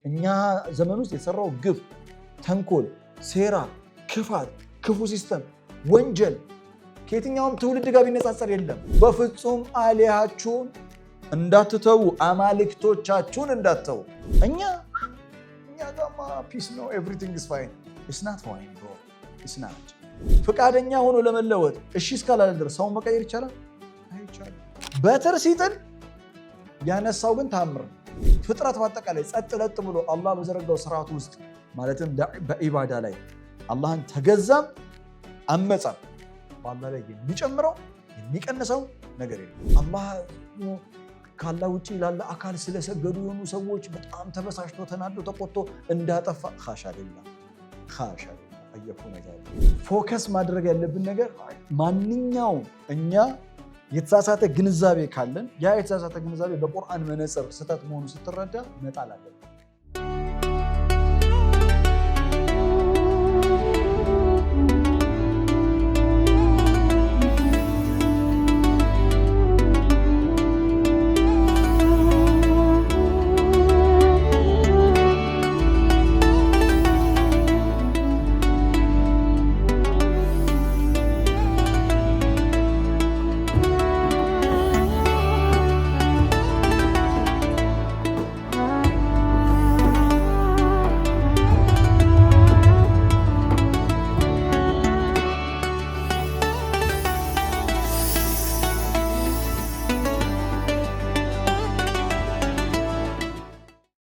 እኛ ዘመን ውስጥ የተሰራው ግፍ፣ ተንኮል፣ ሴራ፣ ክፋት፣ ክፉ ሲስተም፣ ወንጀል ከየትኛውም ትውልድ ጋር ቢነጻጸር የለም። በፍጹም አሊያችሁን እንዳትተው፣ አማልክቶቻችሁን እንዳትተው። እኛ ጋማ ፒስ ነው፣ ኤቭሪቲንግ ኢዝ ፋይን። ኢትስ ናት ፋይን ብሮ፣ ኢትስ ናት። ፈቃደኛ ሆኖ ለመለወጥ እሺ እስካላለ ድረስ ሰውን መቀየር ይቻላል? አይቻልም። በትር ሲጥል ያነሳው ግን ታምር ነው። ፍጥረት በአጠቃላይ ጸጥ ለጥ ብሎ አላህ በዘረጋው ስርዓት ውስጥ ማለትም በኢባዳ ላይ አላህን ተገዛም አመፀም በአላህ ላይ የሚጨምረው የሚቀንሰው ነገር የለም። አላህ ካላህ ውጪ ላለ አካል ስለሰገዱ የሆኑ ሰዎች በጣም ተበሳሽቶ ተናዶ ተቆጥቶ እንዳጠፋ ኻሻሊላ አየኩነ ፎከስ ማድረግ ያለብን ነገር ማንኛውም እኛ የተሳሳተ ግንዛቤ ካለን ያ የተሳሳተ ግንዛቤ በቁርአን መነጽር ስህተት መሆኑ ስትረዳ መጣል አለብን።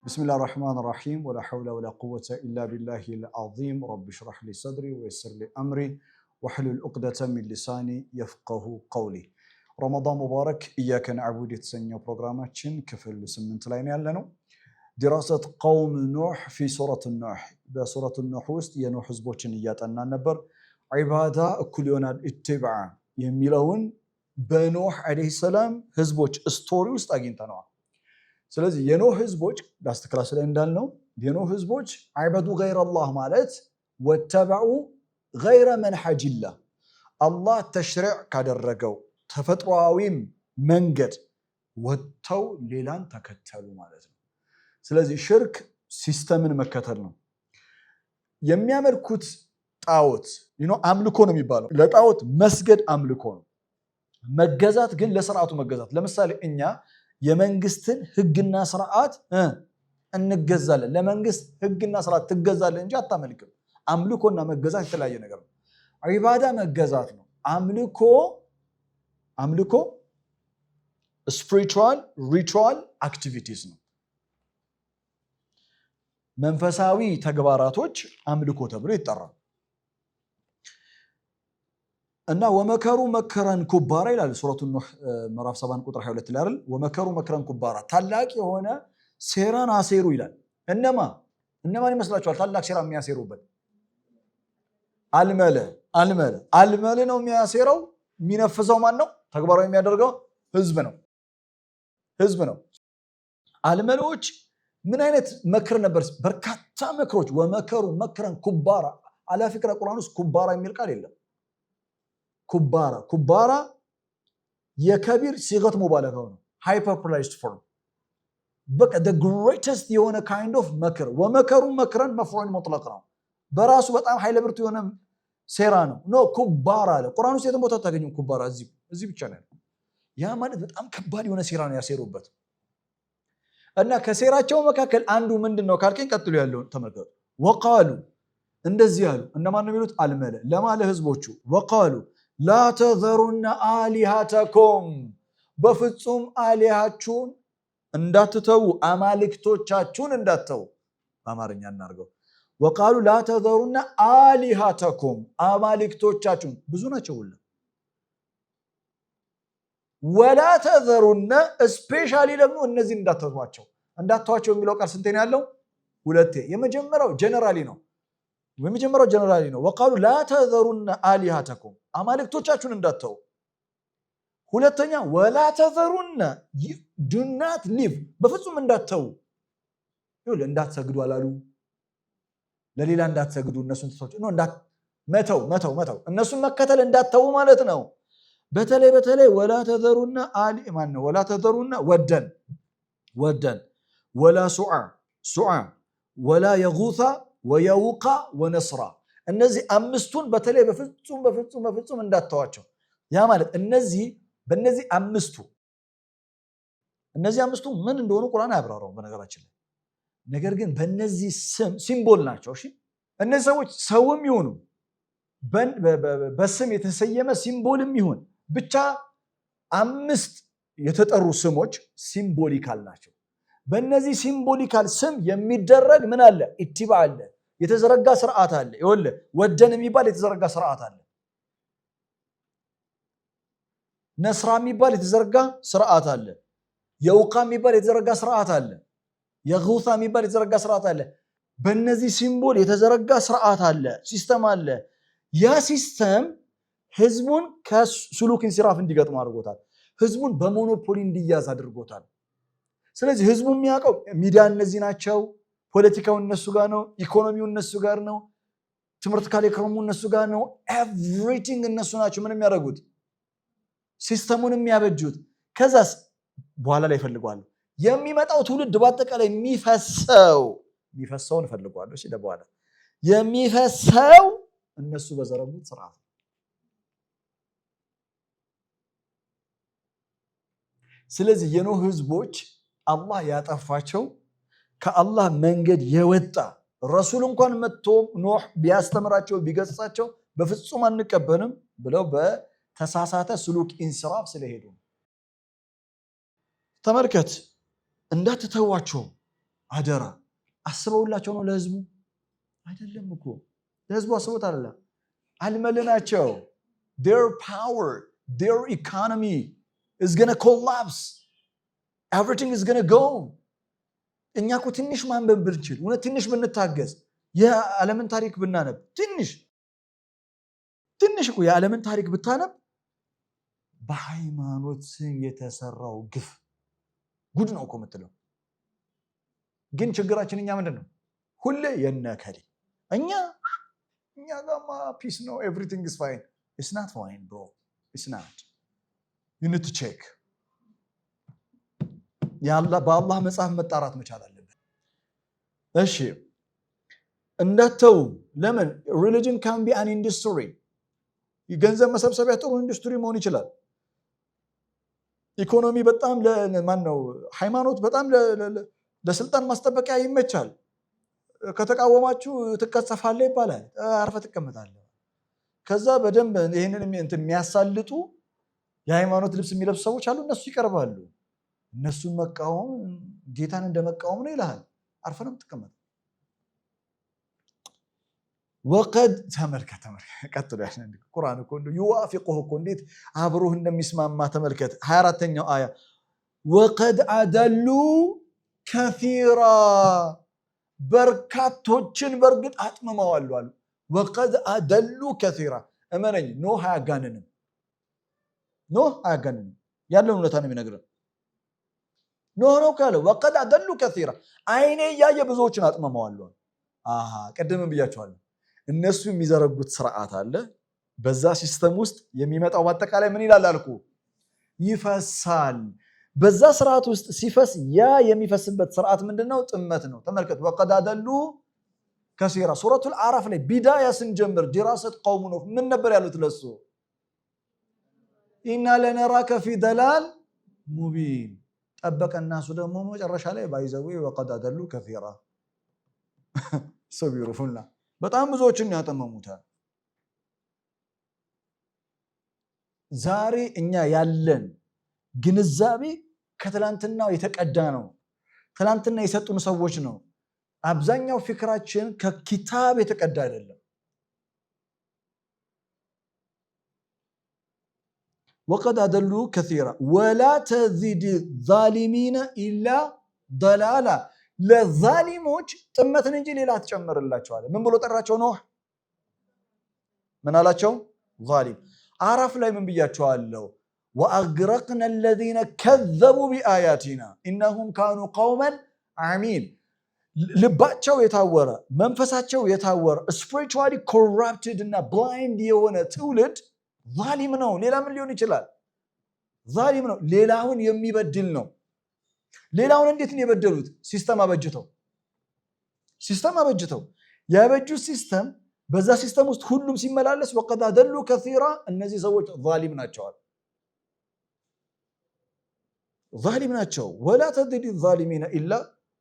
ብስሚላህ ራህማን ራሂም ወላ ሐውለ ወላ ቁወተ ኢላ ቢላሂል አዚም ረቢ ሽረሕ ሊ ሰድሪ ወየስር ሊ አምሪ ወሕሉል ዑቅደተ ሚን ሊሳኒ የፍቀሁ ቀውሊ። ረመዳን ሙባረክ። ኢያከ ነዕቡድ የተሰኘው ፕሮግራማችን ክፍል 8 ላይ ነው ያለነው። ዲራሰት ቀውም ኑሕ ፊ ሱረት ኑሕ፣ በሱረት ኑሕ ውስጥ የኑሕ ህዝቦችን እያጠናን ነበር። ዒባዳ እኩል ይሆናል ኢትባዕ የሚለውን በኑሕ ዓለይሂ ሰላም ህዝቦች ስቶሪ ውስጥ አግኝተነዋል። ስለዚህ የኖህ ህዝቦች ላስት ክላስ ላይ እንዳልነው የኖህ ህዝቦች አዕበዱ ገይረላህ ማለት ወተበዑ ገይረ መንሐጅላህ አላህ ተሽሪዕ ካደረገው ተፈጥሯዊም መንገድ ወጥተው ሌላን ተከተሉ ማለት ነው። ስለዚህ ሽርክ ሲስተምን መከተል ነው። የሚያመልኩት ጣዖት አምልኮ ነው የሚባለው። ለጣዖት መስገድ አምልኮ ነው። መገዛት ግን ለስርዓቱ መገዛት። ለምሳሌ እኛ የመንግስትን ህግና ስርዓት እንገዛለን። ለመንግስት ህግና ስርዓት ትገዛለህ እንጂ አታመልክም። አምልኮና መገዛት የተለያየ ነገር ነው። ዒባዳ መገዛት ነው። አምልኮ ስፒሪቹዋል ሪቹዋል አክቲቪቲስ ነው። መንፈሳዊ ተግባራቶች አምልኮ ተብሎ ይጠራል። እና ወመከሩ መከረን ኩባራ ይላል ሱረቱ ኑሕ ምዕራፍ 7 ቁጥር 22 ላይ አይደል? ወመከሩ መከረን ኩባራ ታላቅ የሆነ ሴራን አሴሩ ይላል። እነማን ይመስላችኋል ታላቅ ሴራ የሚያሴሩበት? አልመለ ነው የሚያሴረው። የሚነፍሰው ማን ነው? ተግባራዊ የሚያደርገው ህዝብ ነው። አልመሎች ምን አይነት መክር ነበር? በርካታ መክሮች። ወመከሩ መከረን ኩባራ። አላፊቅራ ቁርአን ውስጥ ኩባራ የሚል ቃል የለም። ኩባራ የከቢር ሲገት ሙባለጋው ነው። ሃይፐርፕላይዝድ ፎርም በቃ the greatest የሆነ kind of መክር። ወመከሩ መክረን መፍዑል ሙጥለቅ ነው። በራሱ በጣም ኃይለ ብርቱ የሆነ ሴራ ነው። ኩባራ አለ ቁርአን ውስጥ የትም ቦታ ታገኙም። ኩባራ እዚህ ብቻ ነው። ያ ማለት በጣም ከባድ የሆነ ሴራ ነው ያሴሩበት። እና ከሴራቸው መካከል አንዱ ምንድነው ካልከኝ ቀጥሎ ያለውን ተመልከቱ። ወቃሉ እንደዚህ ያሉ እነማን ነው የሚሉት? አልመለ ለማለ ህዝቦቹ ወቃሉ ላ ተዘሩነ አሊሃተኩም በፍጹም አሊሃችሁን እንዳትተዉ፣ አማልክቶቻችሁን እንዳትተዉ። በአማርኛ እናርገው። ወቃሉ ላ ተዘሩነ አሊሃተኩም አማልክቶቻችሁን ብዙ ናቸው ሁሉ። ወላ ተዘሩነ ስፔሻሊ ደግሞ እነዚህ እንዳትተዋቸው የሚለው ቃል ስንቴ ነው ያለው? ሁለቴ። የመጀመሪያው ጀነራሊ ነው። ወቃሉ ላ ተዘሩነ አሊሃተኩም አማልክቶቻችሁን እንዳትተው። ሁለተኛ ወላ ተዘሩነ ዱ ናት ሊቭ በፍጹም እንዳትተው። እንዳትሰግዱ አላሉ። ለሌላ እንዳትሰግዱ እነሱን ትተው መተው እነሱን መከተል እንዳትተው ማለት ነው። በተለይ ወላ ተዘሩነ ወላ ተዘሩነ ወደን ወላ ሱዓ ወላ የጉሳ ወየውቃ ወነስራ እነዚህ አምስቱን በተለይ በፍጹም እንዳትተዋቸው። ያ ማለት በእነዚህ አምስቱ ምን እንደሆኑ ቁርአን አያብራራውም በነገራችን ላይ። ነገር ግን በእነዚህ ሲምቦል ናቸው። እሺ እነዚህ ሰዎች ሰውም ይሁኑ በስም የተሰየመ ሲምቦልም ይሁን ብቻ 5 የተጠሩ ስሞች ሲምቦሊካል ናቸው። በእነዚህ ሲምቦሊካል ስም የሚደረግ ምን አለ? ኢትባ አለ፣ የተዘረጋ ስርዓት አለ። ይኸውልህ ወደን የሚባል የተዘረጋ ስርዓት አለ። ነስራ የሚባል የተዘረጋ ስርዓት አለ። የውቃ የሚባል የተዘረጋ ስርዓት አለ። የጉሳ የሚባል የተዘረጋ ስርዓት አለ። በእነዚህ ሲምቦል የተዘረጋ ስርዓት አለ፣ ሲስተም አለ። ያ ሲስተም ህዝቡን ከሱሉክ ኢንሲራፍ እንዲገጥሙ አድርጎታል። ህዝቡን በሞኖፖሊ እንዲያዝ አድርጎታል። ስለዚህ ህዝቡ የሚያውቀው ሚዲያ እነዚህ ናቸው፣ ፖለቲካው እነሱ ጋር ነው፣ ኢኮኖሚው እነሱ ጋር ነው፣ ትምህርት ካሪኩለሙ እነሱ ጋር ነው። ኤቭሪቲንግ እነሱ ናቸው ምን የሚያደርጉት ሲስተሙን የሚያበጁት። ከዛስ በኋላ ላይ ይፈልጓሉ። የሚመጣው ትውልድ በአጠቃላይ የሚፈሰውን ይፈልጓሉ። እሺ ለበኋላ የሚፈሰው እነሱ በዘረጉት ስርዓት። ስለዚህ የኖህ ህዝቦች አላህ ያጠፋቸው ከአላህ መንገድ የወጣ ረሱል እንኳን መጥቶ ኖህ ቢያስተምራቸው ቢገጽጻቸው በፍጹም አንቀበልም ብለው በተሳሳተ ስሉክ ኢንስራፍ ስለሄዱ ተመልከት። እንዳትተዋቸው አደራ። አስበውላቸው ነው ለህዝቡ አይደለም እኮ ለህዝቡ አስቦት አይደለም። አልመልናቸው። their power, their economy is going to collapse. Everything is going to go. እኛ እኮ ትንሽ ማንበብ ብንችል እውነት ትንሽ ብንታገዝ የዓለምን ታሪክ ብናነብ ትንሽ እኮ የዓለምን ታሪክ ብታነብ በሃይማኖት ስም የተሰራው ግፍ ጉድ ነው እኮ የምትለው። ግን ችግራችን እኛ ምንድን ነው? ሁሌ የነከሌ እኛ ጋማ ፒስ ነው ኤቭሪቲንግ is fine. It's not fine bro. It's not. You need to check. በአላህ መጽሐፍ መጣራት መቻል አለብን። እሺ እንዳተው ለምን religion can be an industry. የገንዘብ መሰብሰቢያ ጥሩ ኢንዱስትሪ መሆን ይችላል። ኢኮኖሚ በጣም ሃይማኖት በጣም ለስልጣን ማስጠበቂያ ይመቻል። ከተቃወማችሁ ትቀጸፋለህ ይባላል። አርፈ ትቀመጣለህ። ከዛ በደንብ ይሄንን የሚያሳልጡ የሃይማኖት ልብስ የሚለብሱ ሰዎች አሉ። እነሱ ይቀርባሉ። እነሱን መቃወም ጌታን እንደመቃወም ነው ይልሃል። አርፈ ነው የምትቀመጠው። ወቀድ ተመልከት ቀጥሎ ያለው ቁርአን እኮ ይዋፊቁህ እኮ እንዴት አብሮህ እንደሚስማማ ተመልከት። 24ኛው አያ ወቀድ አደሉ ከሲራ በርካቶችን በርግጥ አጥምመዋል አሉ። ወቀድ አደሉ ከሲራ እመነኝ ኖህ አያጋንንም ያለውን እውነታ ነው የሚነግረን። ኖህ ነው ካለ ወቀድ አደሉ ከሲራ አይኔ እያየ ብዙዎችን አጥምመዋል። ቅድምም ብያቸዋለሁ። እነሱ የሚዘረጉት ስርዓት አለ። በዛ ሲስተም ውስጥ የሚመጣው በአጠቃላይ ምን ይላል አልኩ? ይፈሳል። በዛ ስርዓት ውስጥ ሲፈስ ያ የሚፈስበት ስርዓት ምንድነው? ጥመት ነው። ተመልከቱ ወቀድ አደሉ ከሲራ ሱረቱል አዕራፍ ላይ ቢዳያ ስንጀምር ዲራሰት ቀውሙ ኖህ ምን ነበር ያሉት ለሱ? ኢና ለነራከ ፊ ደላል ሙቢን። ጠበቀናሱ ደግሞ መጨረሻ ላይ ባይዘው ወቀድ አደሉ ከሲራ ሰቢሩፉና በጣም ብዙዎችን ያጠመሙታል። ዛሬ እኛ ያለን ግንዛቤ ከትላንትናው የተቀዳ ነው። ትላንትና የሰጡን ሰዎች ነው። አብዛኛው ፍክራችን ከኪታብ የተቀዳ አይደለም። ወቀድ አደሉ ከሲራ ወላ ተዚድ ዛሊሚነ ኢላ ضላላ ለዛሊሞች ጥመትን እንጂ ሌላ አትጨምርላቸዋለህ። ምን ብሎ ጠራቸው? ኖህ ምን አላቸው? ዛሊም። አዕራፍ ላይ ምን ብያቸዋለሁ? ወአግረቅና الذين كذبوا بآياتنا إنهم كانوا قوما عمين። ልባቸው የታወረ መንፈሳቸው የታወረ spiritually corrupted እና blind የሆነ ትውልድ ዛሊም ነው። ሌላ ምን ሊሆን ይችላል? ዛሊም ነው። ሌላውን የሚበድል ነው። ሌላውን እንዴት ነው የበደሉት? ሲስተም አበጅተው ሲስተም አበጅተው ያበጁት ሲስተም በዛ ሲስተም ውስጥ ሁሉም ሲመላለስ ወቀድ አደሉ ከሲራ እነዚህ ሰዎች ዛሊም ናቸዋል። ዛሊም ናቸው። ወላ ተዚድ ዛሊሚነ ኢላ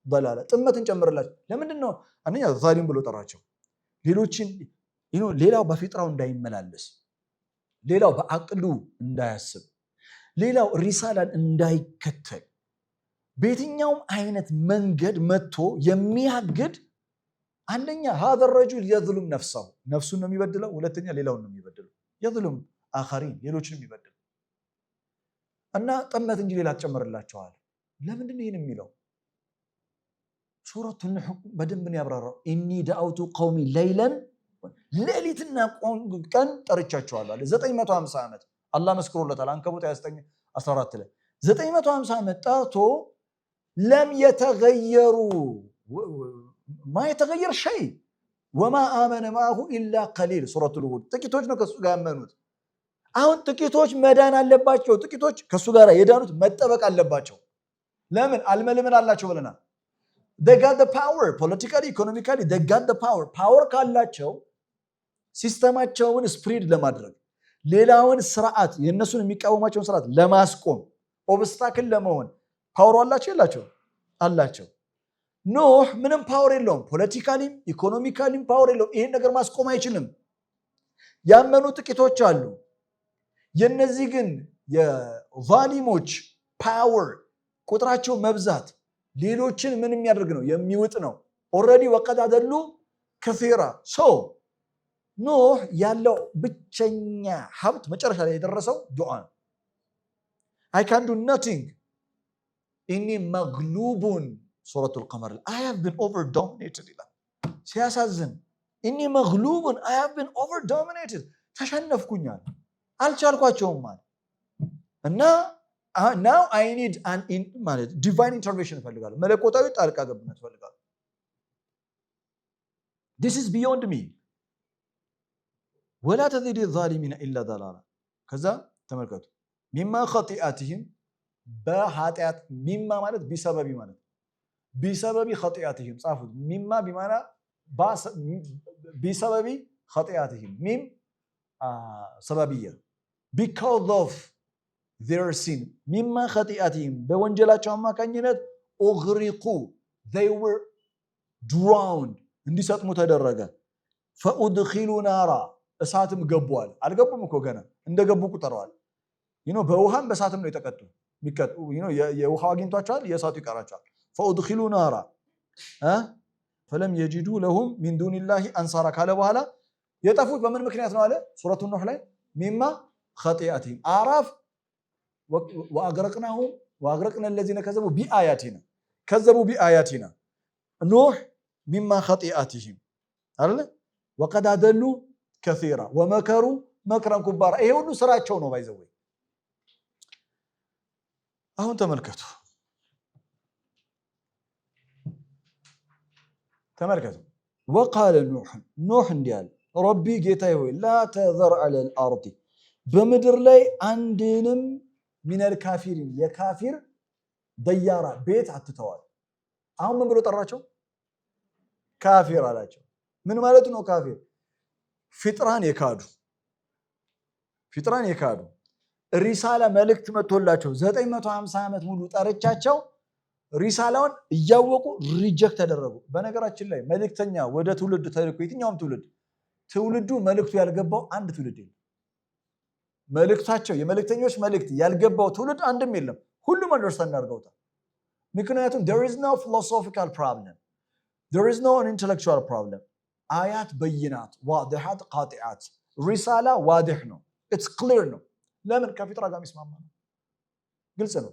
ضላላ ጥመትን ጨምርላቸው። ለምንድን ነው አንደኛ ዛሊም ብሎ ጠራቸው? ሌሎችን ሌላው በፊጥራው እንዳይመላለስ፣ ሌላው በአቅሉ እንዳያስብ፣ ሌላው ሪሳላን እንዳይከተል በየትኛውም አይነት መንገድ መጥቶ የሚያግድ አንደኛ هذا الرجل يظلم نفسه ነፍሱን ነው የሚበድለው። ሁለተኛ ሌላውን ነው የሚበድለው። يظلم آخرين ሌሎችን የሚበድለው እና ጥመት እንጂ ሌላ ተጨምርላቸዋል። ለምንድን ነው ይሄን የሚለው? ሱረቱ ኑህ በደንብ ነው ያብራራው። ኢኒ ደአውቱ ቀውሚ ለይለን ሌሊትና ቀን ጠርቻቸዋለሁ አለ። 950 ዓመት አላህ መስክሮለታል። አንከቡት 29:14 ላይ 950 ዓመት ጠርቶ ለም የተገየሩ ማ የተገየር ሸይ ወማ አመነ ማሁ ኢላ ቀሊል። ሱረቱል ሁድ ጥቂቶች ነው ከሱ ጋር ያመኑት። አሁን ጥቂቶች መዳን አለባቸው። ጥቂቶች ከሱ ጋር የዳኑት መጠበቅ አለባቸው። ለምን አልመልምን አላቸው ብለናል። they got the power politically economically they got the power ካላቸው ሲስተማቸውን ስፕሪድ ለማድረግ ሌላውን ስርዓት የነሱን የሚቃወማቸውን ስርዓት ለማስቆም ኦብስታክል ለመሆን ፓወር አላቸው የላቸው? አላቸው። ኖህ ምንም ፓወር የለውም። ፖለቲካሊም ኢኮኖሚካሊም ፓወር የለውም። ይሄን ነገር ማስቆም አይችልም። ያመኑ ጥቂቶች አሉ። የነዚህ ግን የዛሊሞች ፓወር ቁጥራቸው መብዛት ሌሎችን ምን የሚያደርግ ነው? የሚውጥ ነው። ኦልሬዲ ወቀድ አደሉ ከሲራ ሰው ኖህ ያለው ብቸኛ ሀብት መጨረሻ ላይ የደረሰው ዱዓ ነው። I can do nothing ኢኒ መግሉቡን ሱረቱል ቀመር I have been over dominated ይላል። ሲያሳዝን ኢኒ መግሉቡን I have been over dominated ተሸነፍኩኛል፣ አልቻልኳቸውም ማለት እና now I need an ማለት divine intervention እፈልጋለሁ። መለኮታዊ ጣልቃ ገብነት እፈልጋለሁ። this is beyond me ወላ ተዚድ الظالمين الا ضلالا። ከዛ ተመልከቱ ሚማ خطيئاتهم በኃጢአት ሚማ ማለት ቢሰበቢ ማለት ቢሰበቢ خطيئاتهم ጻፉት። ሚማ ቢማና ቢሰበቢ خطيئاتهم ሚም ሰበብያ because of their sin ሚማ خطيئاتهم በወንጀላቸው አማካኝነት اغرقوا they were drowned እንዲሰጥሙ ተደረገ። فادخلوا نارا እሳትም ገቡዋል። አልገቡም እኮ ገና እንደገቡ ቁጠረዋል። በውሃም በእሳትም ነው የተቀጡ። የውሃው አግኝቷቸዋል፣ የእሳቱ ይቀራቸዋል። فادخلوا نارا فلم يجدوا لهم من دون الله انصارا ካለ በኋላ የጠፉት በምን ምክንያት ነው አለ ሱረቱ ኑህ ላይ ሚማ خطيئاتهم አራፍ واغرقنا الذين كذبوا بآياتنا ኑህ ሚማ خطيئاتهم አይደል وقد أضلوا كثيرا ومكروا مكرا كبارا። ይሄ ሁሉ ስራቸው ነው ባይዘው። አሁን ተመልከቱ وقال ኑህ እንዲህ አለ ربي ጌታዬ ሆይ لا تذر على الأرض በምድር ላይ አንድንም من الكافرين የካፊር ደያራ ቤት አትተዋል። አሁን ምን ብሎ ጠራቸው? ካፊር አላቸው። ምን ማለት ነው ካፊር? ፊጥራን የካዱ ሪሳላ መልእክት መጥቶላቸው 950 ዓመት ሙሉ ጠርቻቸው ሪሳላውን እያወቁ ሪጀክት ተደረጉ። በነገራችን ላይ መልእክተኛ ወደ ትውልድ ተልኮ የትኛውም ትውልዱ መልእክቱ ያልገባው አንድ ትውልድ የለም። መልእክታቸው የመልእክተኞች መልእክት ያልገባው ትውልድ አንድም የለም። ሁሉም አንደርስታንድ አድርገውታል። ምክንያቱም there is no philosophical problem, there is no intellectual problem። አያት በይናት ዋዲሃት ቃጢዓት ሪሳላ ዋዲህ ነው። it's clear ነው። ለምን? ከፊጥራ ጋር የሚስማማ ነው። ግልጽ ነው።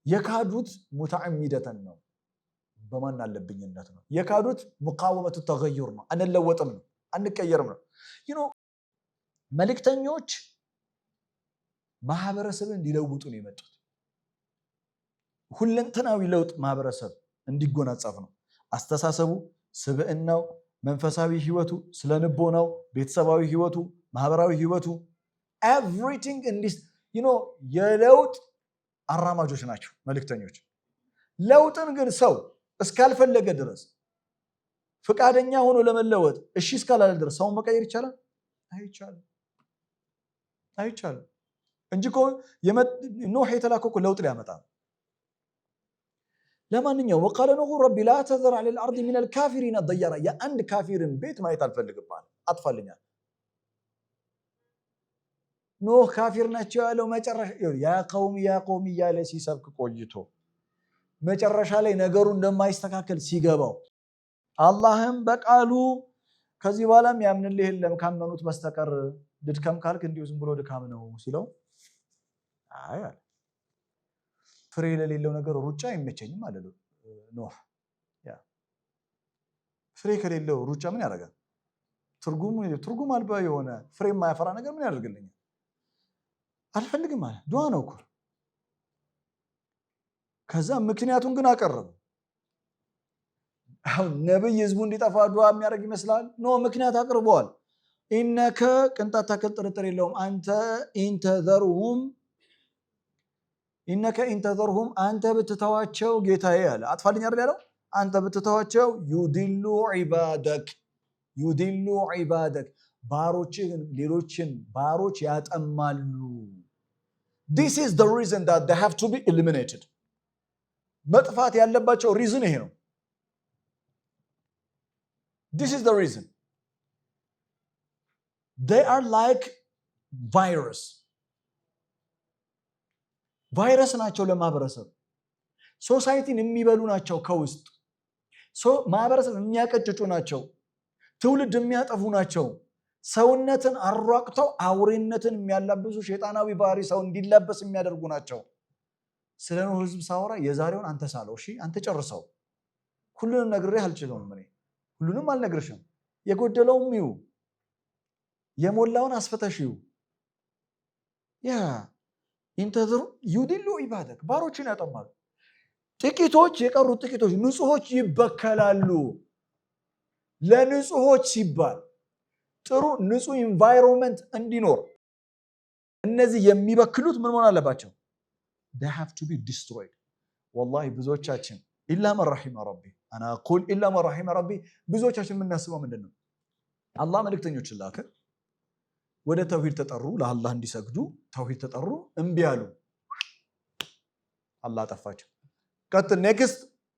የካዱት ሙተዓሚደተን ነው፣ በማን አለብኝነት ነው። የካዱት ሙቃወመቱ ተገዩር ነው፣ አንለወጥም ነው፣ አንቀየርም ነው። መልእክተኞች ማህበረሰብን ሊለውጡ ነው የመጡት። ሁለንተናዊ ለውጥ ማህበረሰብ እንዲጎናጸፍ ነው። አስተሳሰቡ፣ ስብዕናው፣ መንፈሳዊ ህይወቱ፣ ስለንቦናው፣ ቤተሰባዊ ህይወቱ፣ ማህበራዊ ህይወቱ everything in this የለውጥ አራማጆች ናቸው መልእክተኞች። ለውጥን ግን ሰው እስካልፈለገ ድረስ ፍቃደኛ ሆኖ ለመለወጥ እሺ እስካላለ ድረስ ሰውን መቀየር ይቻላል? አይቻልም እንጂ እኮ ኖህ የተላከው እኮ ለውጥ ሊያመጣ ነው። ለማንኛውም ወቃለ ኖህ ረቢ ላ ተዘር ዐለል አርድ ሚነል ካፊሪነ ደያራ፣ የአንድ ካፊርን ቤት ማየት አልፈልግም አለ። አጥፋልኛል። ኖህ ካፊር ናቸው ያለው መጨረሻ ያ ቀውም እያለ ሲሰብክ ቆይቶ መጨረሻ ላይ ነገሩ እንደማይስተካከል ሲገባው አላህም በቃሉ ከዚህ በኋላም ያምንልህ የለም ካመኑት በስተቀር ድድከም ካልክ እንዲሁ ዝም ብሎ ድካም ነው ሲለው አይ አለ ፍሬ ለሌለው ነገር ሩጫ አይመቸኝም አለ ኖህ። ያ ፍሬ ከሌለው ሩጫ ምን ያደርጋል? ትርጉም አልባ የሆነ ፍሬ የማያፈራ ነገር ምን ያደርግልኛል? አልፈልግም አለ። ዱዓ ነው እኮ። ከዛ ምክንያቱን ግን አቀረበ። አሁን ነብይ ህዝቡ እንዲጠፋ ዱዓ የሚያደርግ ይመስላል? ኖ ምክንያት አቅርበዋል። ኢነከ ቅንጣት ታክል ጥርጥር የለውም አንተ ኢንተዘርሁም አንተ ብትተዋቸው ጌታዬ አለ። አጥፋልኝ አይደል ያለው? አንተ ብትተዋቸው ዩዲሉ ዒባደክ ሌሎችን ባሮች ያጠማሉ። This is the reason that they have to be eliminated. መጥፋት ያለባቸው ሪዝን ይሄ ነው። This is the reason. They are like ቫይረስ ናቸው ለማህበረሰብ። ሶሳይቲን የሚበሉ ናቸው ከውስጥ። ማህበረሰብ የሚያቀጭጩ ናቸው። ትውልድ የሚያጠፉ ናቸው። ሰውነትን አሯቅተው አውሬነትን የሚያላብሱ ሸይጣናዊ ባህሪ ሰው እንዲላበስ የሚያደርጉ ናቸው። ስለ ኖህ ህዝብ ሳወራ የዛሬውን አንተ ሳለው፣ እሺ አንተ ጨርሰው። ሁሉንም ነግሬህ አልችለውም። እኔ ሁሉንም አልነግርሽም። የጎደለውም ይው የሞላውን አስፈተሽው። ያ ኢንተዘሩ ዩዲሉ ዒባደክ ባሮችን ያጠማሉ። ጥቂቶች የቀሩት ጥቂቶች ንጹሆች ይበከላሉ። ለንጹሆች ሲባል ጥሩ ንጹህ ኢንቫይሮንመንት እንዲኖር እነዚህ የሚበክሉት ምን መሆን አለባቸው? they have to be destroyed። ወላሂ ብዙዎቻችን ኢላ መን ረሒመ ረቢ አና አቁል ኢላ መን ረሒመ ረቢ ብዙዎቻችን የምናስበው ምንድን ነው? አላህ መልእክተኞችን ላከ፣ ወደ ተውሂድ ተጠሩ፣ ለአላህ እንዲሰግዱ ተውሂድ ተጠሩ፣ እምቢ አሉ፣ አላህ አጠፋቸው። ቀጥል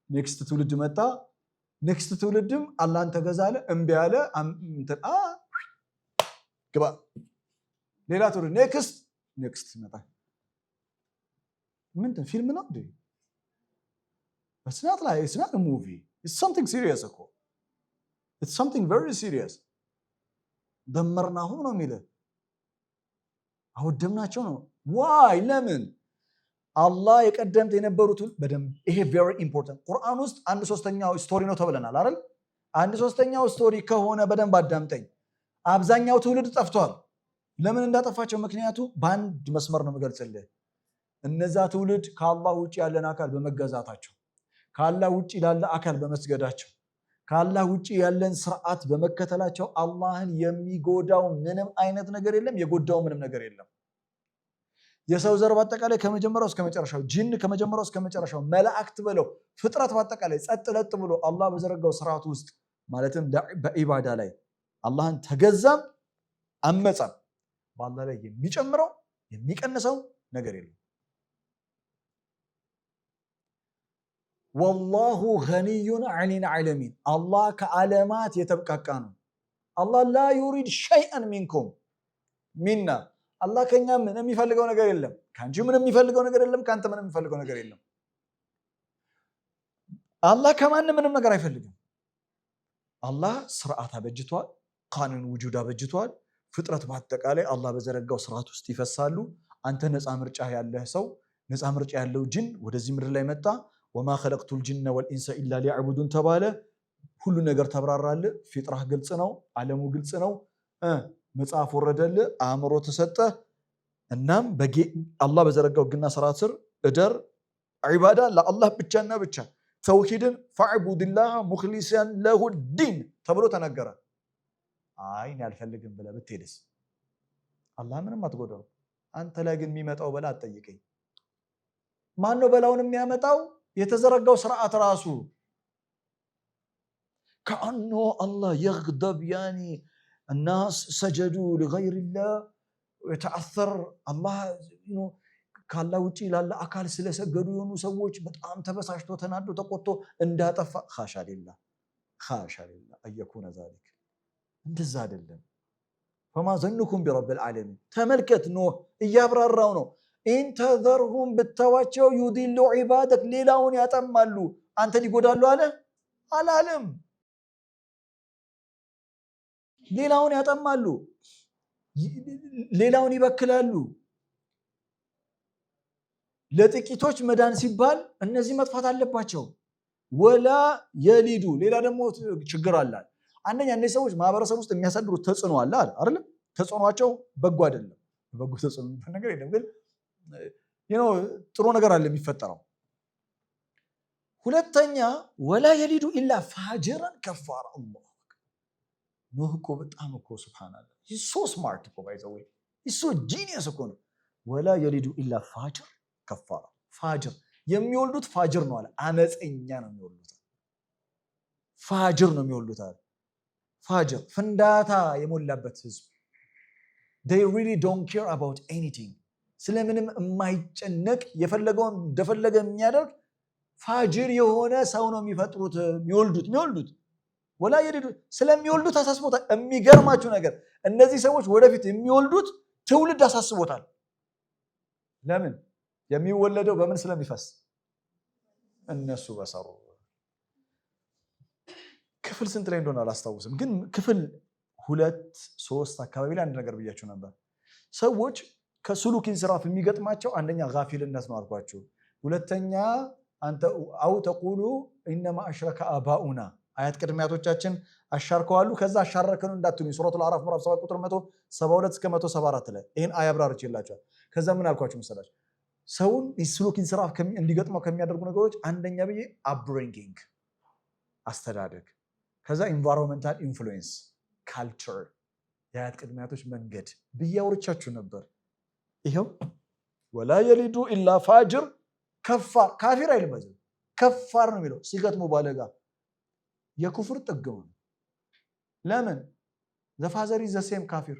ኔክስት ትውልድ መጣ፣ ኔክስት ትውልድም አላህን ተገዛ አለ፣ እምቢ አለ፣ ግባ ሌላ ትውልድ ኔክስት ይመጣል። ምንድን ፊልም ነው እንዴ? It's not a movie. It's something serious እኮ። It's something very serious። ደመርናሁም ነው የሚለው፣ አወደምናቸው ነው። ዋይ ለምን? አላህ የቀደምት የነበሩትን በደንብ ይሄ very important። ቁርአን ውስጥ 1/3 ስቶሪ ነው ተብለናል አይደል? 1/3 ስቶሪ ከሆነ በደንብ አዳምጠኝ። አብዛኛው ትውልድ ጠፍቷል። ለምን እንዳጠፋቸው ምክንያቱ በአንድ መስመር ነው የምገልጽልህ። እነዛ ትውልድ ከአላህ ውጭ ያለን አካል በመገዛታቸው፣ ከአላህ ውጭ ላለ አካል በመስገዳቸው፣ ከአላህ ውጭ ያለን ስርዓት በመከተላቸው አላህን የሚጎዳው ምንም አይነት ነገር የለም፣ የጎዳው ምንም ነገር የለም። የሰው ዘር በአጠቃላይ ከመጀመሪያው እስከ መጨረሻው፣ ጂን ከመጀመሪያው እስከ መጨረሻው፣ መላእክት በለው ፍጥረት በአጠቃላይ ጸጥ ለጥ ብሎ አላህ በዘረጋው ስርዓት ውስጥ ማለትም በኢባዳ ላይ አላህን ተገዛም አመፀም በአላህ ላይ የሚጨምረው የሚቀንሰው ነገር የለም። ወላሁ ገኒዩን ዐኒል ዓለሚን አላህ ከዓለማት የተብቃቃ ነው። አላህ ላ ዩሪድ ሸይአን ሚንኩም ሚና አላህ ከኛ ምን የሚፈልገው ነገር የለም፣ ከአንቺ ምን የሚፈልገው ነገር የለም፣ ከአንተ ምን የሚፈልገው ነገር የለም። አላህ ከማንም ምንም ነገር አይፈልግም። አላህ ስርዓት አበጅቷል፣ ቃኑን ውጁድ አበጅቷል። ፍጥረት በአጠቃላይ አላህ በዘረጋው ስርዓት ውስጥ ይፈሳሉ። አንተ ነፃ ምርጫ ያለህ ሰው፣ ነፃ ምርጫ ያለው ጅን ወደዚህ ምድር ላይ መጣ። ወማ ኸለቅቱል ጂነ ወልኢንሰ ኢላ ሊያዕቡዱን ተባለ። ሁሉ ነገር ተብራራልህ። ፊጥራህ ግልጽ ነው፣ ዓለሙ ግልጽ ነው። መጽሐፍ ወረደልህ፣ አእምሮ ተሰጠ። እናም አላህ በዘረጋው ግና ስርዓት ስር እደር። ዒባዳ ለአላህ ብቻና ብቻ ተውሂድን ፈዕቡድላህ ሙኽሊሰን ለሁ ዲን ተብሎ ተነገረ። አይ እኔ አልፈልግም ብለህ ብትሄድስ አላህ ምንም አትጎዳው። አንተ ላይ ግን የሚመጣው በላ አትጠይቀኝ። ማን ነው በላውን የሚያመጣው? የተዘረጋው ስርዓት ራሱ። كأنه الله يغضب يعني الناس سجدوا لغير الله ويتأثر الله ካላ ውጪ ላለ አካል ስለሰገዱ የሆኑ ሰዎች በጣም ተበሳሽቶ ተናዶ ተቆጥቶ እንዳጠፋ خاشا لله أن يكون ذلك እንደዛ አይደለም فما ظنكم برب العالمين ተመልከት ኖህ እያብራራው ነው إن تذرهم بالتواتشو يضل عبادك ሌላውን ያጠማሉ አንተን ይጎዳሉ አለ አላለም ሌላውን ያጠማሉ ሌላውን ይበክላሉ ለጥቂቶች መዳን ሲባል እነዚህ መጥፋት አለባቸው ወላ የሊዱ ሌላ ደግሞ ችግር አለ አንደኛ እነዚህ ሰዎች ማህበረሰብ ውስጥ የሚያሳድሩት ተጽዕኖ አለ አይደል ተጽዕኖአቸው በጎ አይደለም በጎ ተጽዕኖ ነገር የለም ግን ጥሩ ነገር አለ የሚፈጠረው ሁለተኛ ወላ የሊዱ ኢላ ፋጅራን ከፋራ አላህ ኖህ እኮ በጣም እኮ ሱብሃንአላህ he's so smart እኮ by the way he's so genius እኮ ነው ወላ የሊዱ ኢላ ፋጅር ከፋራ ፋጅር የሚወልዱት ፋጅር ነው አለ አመፀኛ ነው የሚወልዱት ፋጅር ነው የሚወልዱት አለ ፋጅር ፍንዳታ የሞላበት ህዝብ they really don't care about anything ስለምንም የማይጨነቅ የፈለገውን እንደፈለገ የሚያደርግ ፋጅር የሆነ ሰው ነው የሚፈጥሩት የሚወልዱት ወላ የሊዱ ስለሚወልዱት አሳስቦታል የሚገርማችሁ ነገር እነዚህ ሰዎች ወደፊት የሚወልዱት ትውልድ አሳስቦታል ለምን የሚወለደው በምን ስለሚፈስ እነሱ በሰሩ ክፍል ስንት ላይ እንደሆነ አላስታውስም ግን ክፍል 2-3 አካባቢ ላይ አንድ ነገር ብያችሁ ነበር ሰዎች ከሱሉክ ኢንስራፍ የሚገጥማቸው አንደኛ ጋፊልነት ነው አልኳችሁ ሁለተኛ አንተ አው ተቁሉ انما اشرك اباؤنا አያት ቅድሚያቶቻችን አሻርከዋሉ ከዛ አሻረከኑ እንዳትሉ ሱረቱል አራፍ ምዕራፍ 7 ቁጥር 172 እስከ 174 ላይ ይሄን አያ አብራርቼላችኋል ከዛ ምን አልኳችሁ መሰላችሁ ሰውን ሱሉክ ኢንስራፍ እንዲገጥመው ከሚያደርጉ ነገሮች አንደኛ ብዬ አፕብሪንጊንግ አስተዳደግ ከዛ ኢንቫይሮንመንታል ኢንፍሉዌንስ ካልቸር የአያት ቅድሚያቶች መንገድ ብዬ አውርቻችሁ ነበር ይሄው ወላ የሊዱ ኢላ ፋጅር ከፋር ካፊር አይልም ከፋር ነው የሚለው ሲገጥሙ ባለጋ የኩፍር ጥግም ለምን ዘፋዘሪ ዘሴም ካፊር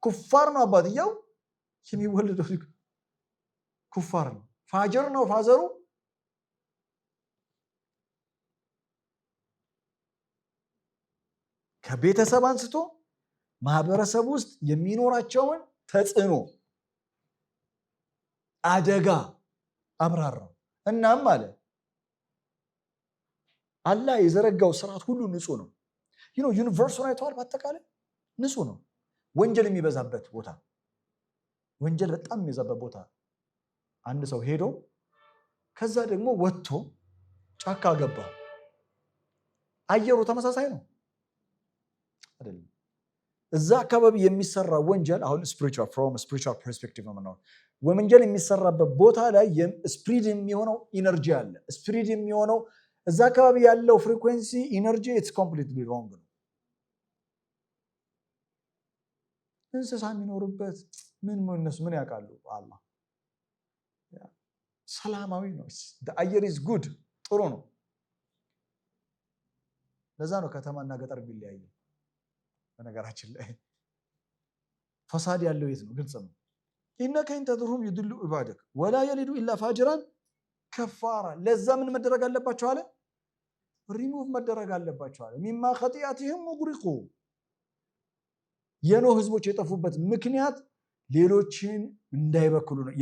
ኩፋር ነው አባትየው የሚወለደው ኩፋር ነው ፋጅር ነው ፋዘሩ ከቤተሰብ አንስቶ ማህበረሰብ ውስጥ የሚኖራቸውን ተጽዕኖ አደጋ አብራራው እናም አለ አላህ የዘረጋው ስርዓት ሁሉ ንጹህ ነው ዩኒቨርሱን አይተዋል በአጠቃላይ ንጹህ ነው ወንጀል የሚበዛበት ቦታ ወንጀል በጣም የሚበዛበት ቦታ አንድ ሰው ሄዶ ከዛ ደግሞ ወጥቶ ጫካ ገባ አየሩ ተመሳሳይ ነው አይደለም እዛ አካባቢ የሚሰራ ወንጀል አሁን ስፒሪቹዋል ፐርስፔክቲቭ ነው ወንጀል የሚሰራበት ቦታ ላይ ስፕሪድ የሚሆነው ኢነርጂ አለ ስፕሪድ የሚሆነው እዛ አካባቢ ያለው ፍሪኩዌንሲ ኢነርጂ ኢትስ ኮምፕሊትሊ ሮንግ ነው እንስሳ የሚኖርበት እነሱ ምን ያውቃሉ አላህ ሰላማዊ ነው the air is good ጥሩ ነው ለዛ ነው ከተማና ገጠር ቢለያይ በነገራችን ላይ ፈሳድ ያለው የት ነው ግልጽ ነው إنك إن تذرهم يضلوا عبادك ولا يلدوا إلا فاجرا كفارا ለዛ ምን መደረግ አለባቸው አለ ሪሙቭ መደረግ አለባቸው አለ ሚማ خطيئتهم مغرقوا የኖህ ህዝቦች የጠፉበት ምክንያት ሌሎችን እንዳይበክሉ ነው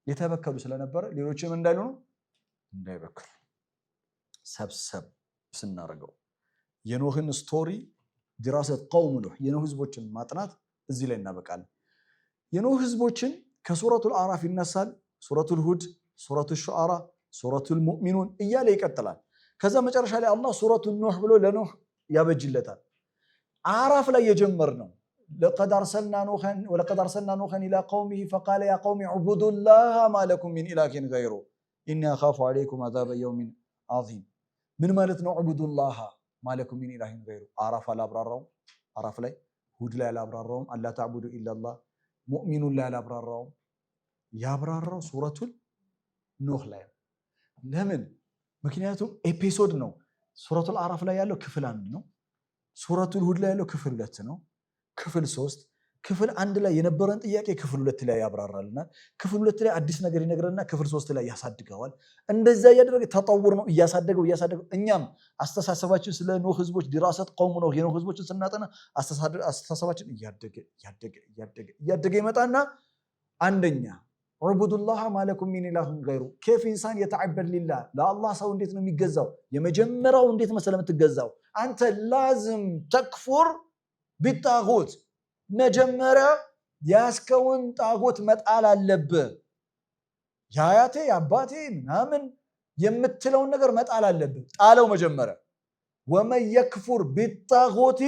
የተበከሉ ስለነበረ ሌሎችም እንዳይሉ ነው እንዳይበክሉ ሰብሰብ ስናረገው የኖህን ስቶሪ ድራሰት قوم ኖህ የኖህ ህዝቦችን ማጥናት እዚህ ላይ እናበቃለን የኖህ ህዝቦችን ከሱረቱል አራፍ ይነሳል ሱረቱል ሁድ ሱረቱል ሹዓራ ሱረቱል ሙእሚኑን እያለ ይቀጥላል ከዛ መጨረሻ ላይ አላህ ሱረቱል ኑህ ብሎ ለኖህ ያበጅለታል አራፍ ላይ የጀመርነው لقد أرسلنا نوحا إلى قومه فقال يا قوم اعبدوا الله ما لكم من إله غيره إني أخاف عليكم عذاب يوم عظيم من مالتنا اعبدوا الله ما لكم من إله غيره عرف الأبرار عرف لي هود لا الأبرار ألا تعبدوا إلا الله مؤمن لا الأبرار يا أبرار سورة نوح لا لمن ምክንያቱም ኤፒሶድ ነው። ሱረቱል አዕራፍ ላይ ያለው ክፍል 1 ነው። ሱረቱል ሁድ ላይ ያለው ክፍል 2 ነው። ክፍል 3 ክፍል 1 ላይ የነበረን ጥያቄ ክፍል 2 ላይ ያብራራልና ክፍል 2 ላይ አዲስ ነገር ይነግረንና ክፍል 3 ላይ ያሳድገዋል። እንደዛ እያደረገ ተጠውር ነው እያሳደገው። እኛም አስተሳሰባችን ስለ ኖህ ህዝቦች ድራሰት ቀውም ነው የኖህ ህዝቦችን ስናጠና አስተሳሰባችን እያደገ ይመጣና አንደኛ ዑቡዱላህ ማለኩም ሚን ኢላሂን ገይሩ ከይፍ ኢንሳን የተዓበድ ሊላህ ለአላህ ሰው እንዴት ነው የሚገዛው? የመጀመሪያው እንዴት መሰለህ የምትገዛው አንተ ላዝም ተክፉር ቢጣጉት መጀመሪያ ያስከውን ጣጎት መጣል አለብህ። የአያቴ የአባቴ ምናምን የምትለውን ነገር መጣል አለብህ። ጣለው መጀመሪያ። ወመን የክፉር ቢጣጎቲ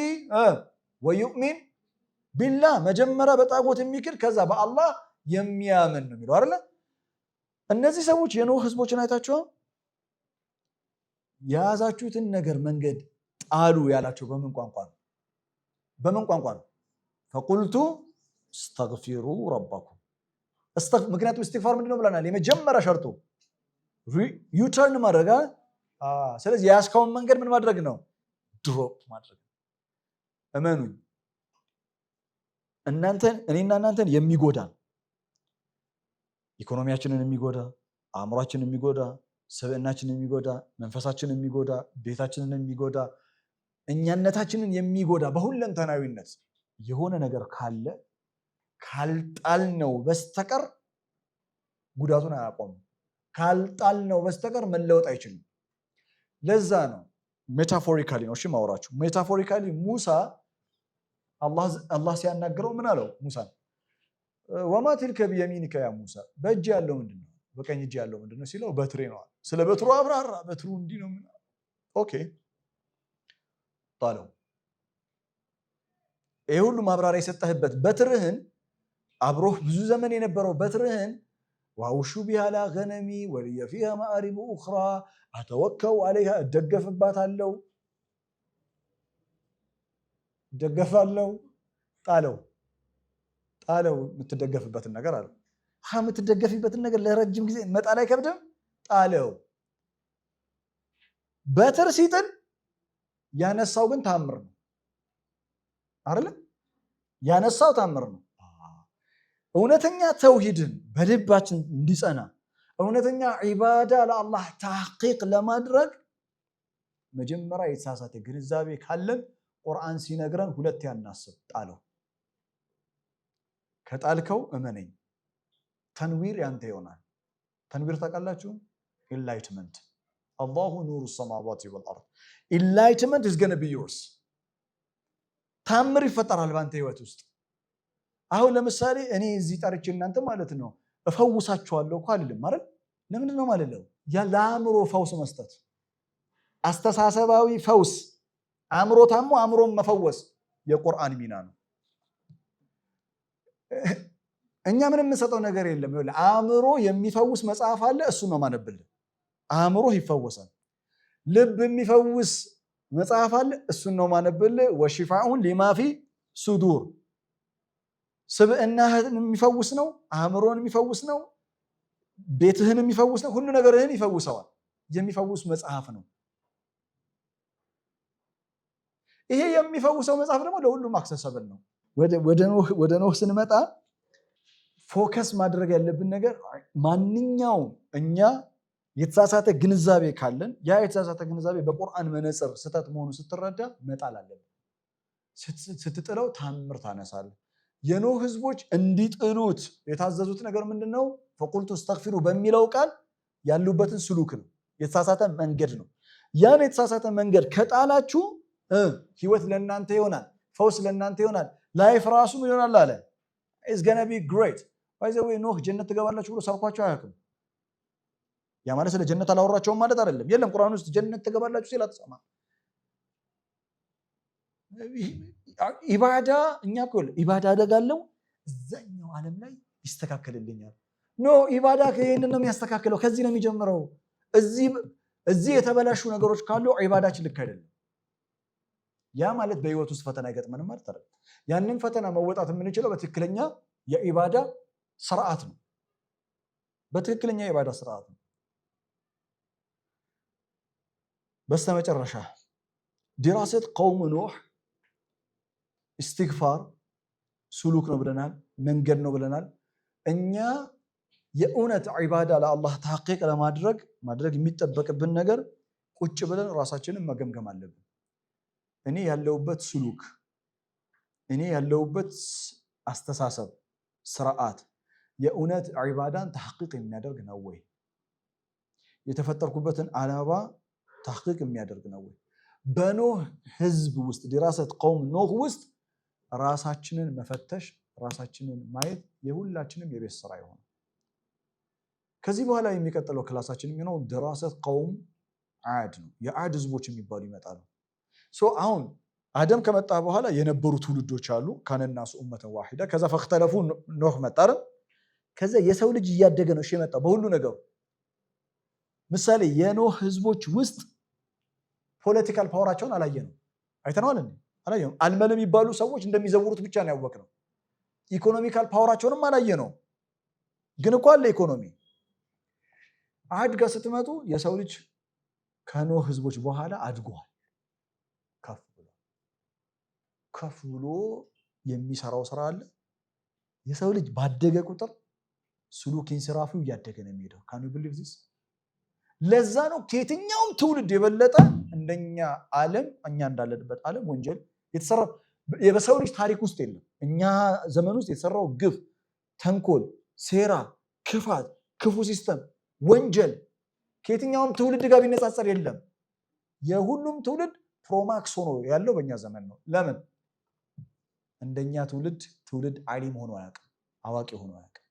ወዩእሚን ቢላህ መጀመሪያ በጣጎት የሚክድ ከዛ በአላህ የሚያምን ነው የሚለው አይደለ? እነዚህ ሰዎች የኖህ ህዝቦችን አይታችሁ የያዛችሁትን ነገር መንገድ ጣሉ ያላቸው በምን ቋንቋ ነው? ፈቁልቱ እስተግፊሩ ረበኩም። ምክንያቱም እስትግፋር ምንድነው ብለናል? የመጀመሪያ ሸርጡ ዩተርን ማድረግ። ስለዚህ የያዝከውን መንገድ ምን ማድረግ ነው? ድሮፕ ማድረግ። እመኑኝ እኔና እናንተን የሚጎዳ ኢኮኖሚያችንን የሚጎዳ አእምሯችንን የሚጎዳ ስብዕናችንን የሚጎዳ መንፈሳችንን የሚጎዳ ቤታችንን የሚጎዳ እኛነታችንን የሚጎዳ በሁለንተናዊነት የሆነ ነገር ካለ ካልጣልነው በስተቀር ጉዳቱን አያቆምም። ካልጣልነው በስተቀር መለወጥ አይችልም። ለዛ ነው ሜታፎሪካሊ ነው እሺ ማወራችሁ። ሜታፎሪካሊ ሙሳ አላህ ሲያናግረው ምን አለው? ሙሳ ወማ ትልከ ቢየሚኒከ ያ ሙሳ፣ በእጅ ያለው ምንድነው? በቀኝ እጅ ያለው ምንድነው ሲለው በትሬ ነው። ስለ በትሩ አብራራ። በትሩ እንዲህ ነው። ኦኬ ጣለው። ይሄ ሁሉ ማብራሪያ የሰጠህበት በትርህን አብሮህ ብዙ ዘመን የነበረው በትርህን ዋውሹ ቢሃላ ገነሚ ወልየ ፊሃ ማአሪቡ ኡኽራ አተወከው አለይሃ እደገፍባታለሁ እደገፋለሁ። ጣለው የምትደገፍበትን ነገር አለ። የምትደገፍበትን ነገር ለረጅም ጊዜ መጣል አይከብድም። ጣለው። በትር ሲጥል ያነሳው ግን ታምር ነው አይደል? ያነሳው ታምር ነው። እውነተኛ ተውሂድን በልባችን እንዲጸና እውነተኛ ዒባዳ ለአላህ ተሕቂቅ ለማድረግ መጀመሪያ የተሳሳተ ግንዛቤ ካለን ቁርአን ሲነግረን ሁለት ያናስብ። ጣለው። ከጣልከው እመነኝ ተንዊር ያንተ ይሆናል። ተንዊር ታውቃላችሁ? ኢንላይትመንት። አላሁ ኑሩ ሰማዋቲ ወልአርድ። ኢንላይትመንት is going to be yours። ታምር ይፈጠራል በአንተ ህይወት ውስጥ። አሁን ለምሳሌ እኔ እዚህ ጠርቼ እናንተ ማለት ነው እፈውሳችኋለሁ እኮ አልልም አይደል? ለምንድን ነው ማለት ነው? ለአእምሮ ፈውስ መስጠት፣ አስተሳሰባዊ ፈውስ። አእምሮ ታሞ አእምሮን መፈወስ የቁርአን ሚና ነው። እኛ ምንም የምንሰጠው ነገር የለም። አእምሮ የሚፈውስ መጽሐፍ አለ፣ እሱ ነው ማነብልህ። አእምሮ ይፈወሳል። ልብ የሚፈውስ መጽሐፍ አለ፣ እሱን ነው ማነብልህ። ወሽፋኡን ሊማፊ ሱዱር። ስብዕናህን የሚፈውስ ነው፣ አእምሮን የሚፈውስ ነው፣ ቤትህን የሚፈውስ ነው፣ ሁሉ ነገርህን ይፈውሰዋል። የሚፈውስ መጽሐፍ ነው። ይሄ የሚፈውሰው መጽሐፍ ደግሞ ለሁሉም አክሰሰብል ነው። ወደ ኖህ ስንመጣ ፎከስ ማድረግ ያለብን ነገር ማንኛውም እኛ የተሳሳተ ግንዛቤ ካለን ያ የተሳሳተ ግንዛቤ በቁርአን መነጽር ስህተት መሆኑ ስትረዳ መጣል አለብን። ስትጥለው ታምር ታነሳለህ። የኖህ ህዝቦች እንዲጥሉት የታዘዙት ነገር ምንድነው? ፈቁልቱ እስተግፊሩ በሚለው ቃል ያሉበትን ስሉክ ነው። የተሳሳተ መንገድ ነው። ያን የተሳሳተ መንገድ ከጣላችሁ ህይወት ለእናንተ ይሆናል፣ ፈውስ ለእናንተ ይሆናል፣ ላይፍ ራሱ ይሆናል አለ። ኢትስ ጎና ቢ ግሬት። ባይ ዘ ዌይ ኖህ ጀነት ትገባላችሁ ብሎ ሰብኳቸው አያውቅም። ያ ማለት ስለ ጀነት አላወራቸውም ማለት አይደለም። የለም ቁርአን ውስጥ ጀነት ትገባላችሁ ሲል አትሰማም። ኢባዳ እኛ እኮ ኢባዳ አደጋለው እዛኛው ዓለም ላይ ይስተካከልልኛል። ኖ ኢባዳ ይሄንን ነው የሚያስተካክለው። ከዚህ ነው የሚጀምረው። እዚህ የተበላሹ ነገሮች ካሉ ኢባዳችን ልክ አይደለም። ያ ማለት በህይወት ውስጥ ፈተና ይገጥመንም ማለት አይደለም። ያንን ፈተና መወጣት የምንችለው በትክክለኛ የኢባዳ ስርዓት ነው። በትክክለኛ የኢባዳ ስርዓት ነው። በስተመጨረሻ ዲራሰት ቀውም ኑህ ኢስቲግፋር ሱሉክ ነው ብለናል፣ መንገድ ነው ብለናል። እኛ የእውነት ዒባዳ ለአላህ ተሐቂቅ ማድረግ የሚጠበቅብን ነገር ቁጭ ብለን ራሳችንን መገምገም አለብን። እኔ ያለሁበት ሱሉክ፣ እኔ ያለሁበት አስተሳሰብ ስርዓት የእውነት ዒባዳን ተሐቂቅ የሚያደርግ ነው ወይ? የተፈጠርኩበትን ዓላማ ተሐቂቅ የሚያደርግ ነው ወይ? በኖህ ህዝብ ውስጥ ዲራሰት ቀውም ኖህ ውስጥ ራሳችንን መፈተሽ፣ ራሳችንን ማየት የሁላችንም የቤት ስራ ይሆናል። ከዚህ በኋላ የሚቀጥለው ክላሳችን የሚሆነው ዲራሰት ቀውም ዓድ ነው። የዓድ ህዝቦች የሚባሉ ይመጣሉ። አሁን አደም ከመጣ በኋላ የነበሩ ትውልዶች አሉ። ካነናሱ ኡመተን ዋሂዳ። ከዛ ፈክተለፉ ኖህ መጣ። ከዛ የሰው ልጅ እያደገ ነው የመጣው በሁሉ ነገሩ። ምሳሌ የኖህ ህዝቦች ውስጥ ፖለቲካል ፓወራቸውን አላየነው። አይተነዋል እንዴ? አላየነው። አልመል የሚባሉ ሰዎች እንደሚዘውሩት ብቻ ነው ያወቅነው። ኢኮኖሚካል ፓወራቸውንም አላየነው። ግን እኮ አለ ኢኮኖሚ። ዓድ ጋር ስትመጡ የሰው ልጅ ከኖህ ህዝቦች በኋላ አድጓል። ከፍ ብሎ የሚሰራው ስራ አለ። የሰው ልጅ ባደገ ቁጥር ስሉክ ኢንስራፊው እያደገ ነው የሚሄደው። ካን ዩ ቢሊቭ ዚስ? ለዛ ነው ከየትኛውም ትውልድ የበለጠ እንደኛ ዓለም እኛ እንዳለንበት ዓለም ወንጀል የተሰራ በሰው ልጅ ታሪክ ውስጥ የለም። እኛ ዘመን ውስጥ የተሰራው ግፍ፣ ተንኮል፣ ሴራ፣ ክፋት፣ ክፉ ሲስተም፣ ወንጀል ከየትኛውም ትውልድ ጋር ቢነጻጸር የለም። የሁሉም ትውልድ ፕሮማክስ ሆኖ ያለው በእኛ ዘመን ነው። ለምን? እንደኛ ትውልድ ዓሊም ሆኖ አያውቅም፣ አዋቂ ሆኖ አያውቅም።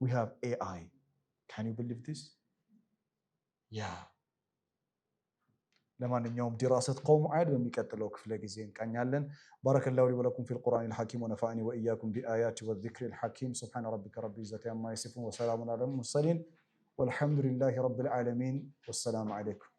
we have AI. Can you believe this? Yeah. ለማንኛውም ዲራሰት ቀውም ዓድ በሚቀጥለው ክፍለ ጊዜ እንቃኛለን። ባረከላሁ ሊ ወለኩም ፊል ቁርአኒል ሐኪም ወነፈዐኒ ወኢያኩም ቢአያቲ ወዚክሪል ሐኪም። ሱብሓነ ረቢከ ረቢል ኢzzati ዐማ የሲፉን ወሰላሙን ዐለል ሙርሰሊን ወልሐምዱሊላሂ ረቢል ዓለሚን። ወሰላሙ ዐለይኩም